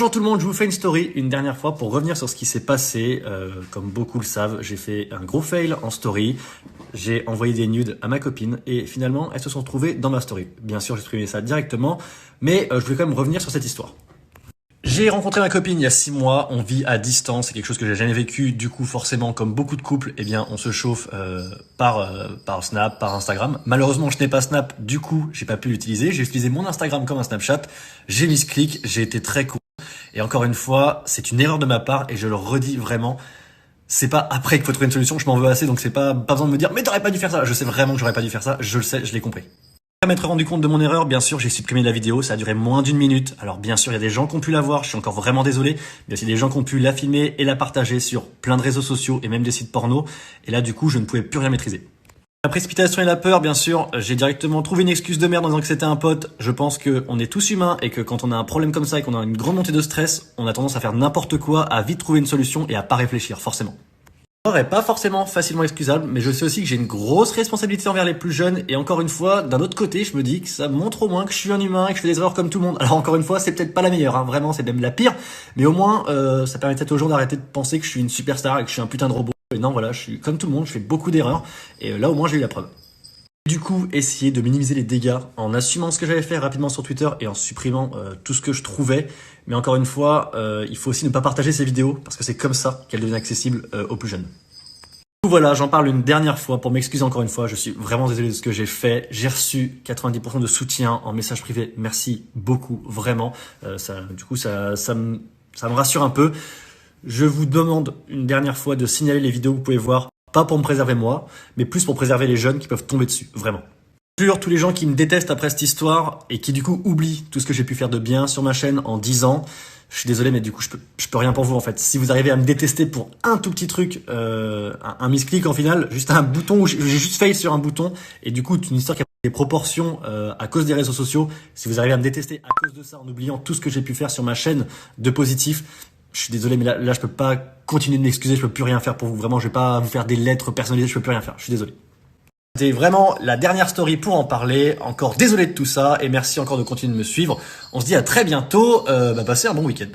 Bonjour tout le monde, je vous fais une story une dernière fois pour revenir sur ce qui s'est passé. Comme beaucoup le savent, j'ai fait un gros fail en story. J'ai envoyé des nudes à ma copine et finalement elles se sont retrouvées dans ma story. Bien sûr, j'ai supprimé ça directement, mais je voulais quand même revenir sur cette histoire. J'ai rencontré ma copine il y a 6 mois, on vit à distance, c'est quelque chose que j'ai jamais vécu, du coup forcément comme beaucoup de couples, eh bien on se chauffe par Snap, par Instagram. Malheureusement je n'ai pas Snap, du coup j'ai pas pu l'utiliser, j'ai utilisé mon Instagram comme un Snapchat, j'ai mis ce clic, j'ai été très con. Et encore une fois, c'est une erreur de ma part et je le redis vraiment, c'est pas après qu'il faut trouver une solution, je m'en veux assez, donc c'est pas besoin de me dire mais t'aurais pas dû faire ça, je sais vraiment que j'aurais pas dû faire ça, je le sais, je l'ai compris. Après m'être rendu compte de mon erreur, bien sûr, j'ai supprimé la vidéo, ça a duré moins d'1 minute. Alors bien sûr, il y a des gens qui ont pu la voir, je suis encore vraiment désolé. Il y a aussi des gens qui ont pu la filmer et la partager sur plein de réseaux sociaux et même des sites porno. Et là, du coup, je ne pouvais plus rien maîtriser. La précipitation et la peur, bien sûr, j'ai directement trouvé une excuse de merde en disant que c'était un pote. Je pense qu'on est tous humains et que quand on a un problème comme ça et qu'on a une grande montée de stress, on a tendance à faire n'importe quoi, à vite trouver une solution et à pas réfléchir, forcément. L'erreur est pas forcément facilement excusable, mais je sais aussi que j'ai une grosse responsabilité envers les plus jeunes, et encore une fois, d'un autre côté, je me dis que ça montre au moins que je suis un humain et que je fais des erreurs comme tout le monde. Alors encore une fois, c'est peut-être pas la meilleure, hein, vraiment, c'est même la pire, mais au moins, ça permet peut-être aux gens d'arrêter de penser que je suis une superstar et que je suis un putain de robot. Et non, voilà, je suis comme tout le monde, je fais beaucoup d'erreurs, et là au moins j'ai eu la preuve. Du coup, essayer de minimiser les dégâts en assumant ce que j'avais fait rapidement sur Twitter et en supprimant tout ce que je trouvais. Mais encore une fois, il faut aussi ne pas partager ces vidéos parce que c'est comme ça qu'elles deviennent accessibles aux plus jeunes. Du coup, voilà, j'en parle une dernière fois pour m'excuser encore une fois. Je suis vraiment désolé de ce que j'ai fait. J'ai reçu 90% de soutien en message privé. Merci beaucoup, vraiment. Ça me rassure un peu. Je vous demande une dernière fois de signaler les vidéos que vous pouvez voir. Pas pour me préserver moi, mais plus pour préserver les jeunes qui peuvent tomber dessus, vraiment. Tous les gens qui me détestent après cette histoire et qui du coup oublient tout ce que j'ai pu faire de bien sur ma chaîne en 10 ans. Je suis désolé, mais du coup, je peux rien pour vous en fait. Si vous arrivez à me détester pour un tout petit truc, un misclick en final, juste un bouton où j'ai juste fail sur un bouton, et du coup, une histoire qui a des proportions à cause des réseaux sociaux. Si vous arrivez à me détester à cause de ça, en oubliant tout ce que j'ai pu faire sur ma chaîne de positif, je suis désolé, mais là, je peux pas continuer de m'excuser, je peux plus rien faire pour vous. Vraiment, je vais pas vous faire des lettres personnalisées, je peux plus rien faire. Je suis désolé. C'était vraiment la dernière story pour en parler. Encore désolé de tout ça et merci encore de continuer de me suivre. On se dit à très bientôt. Passez un bon week-end.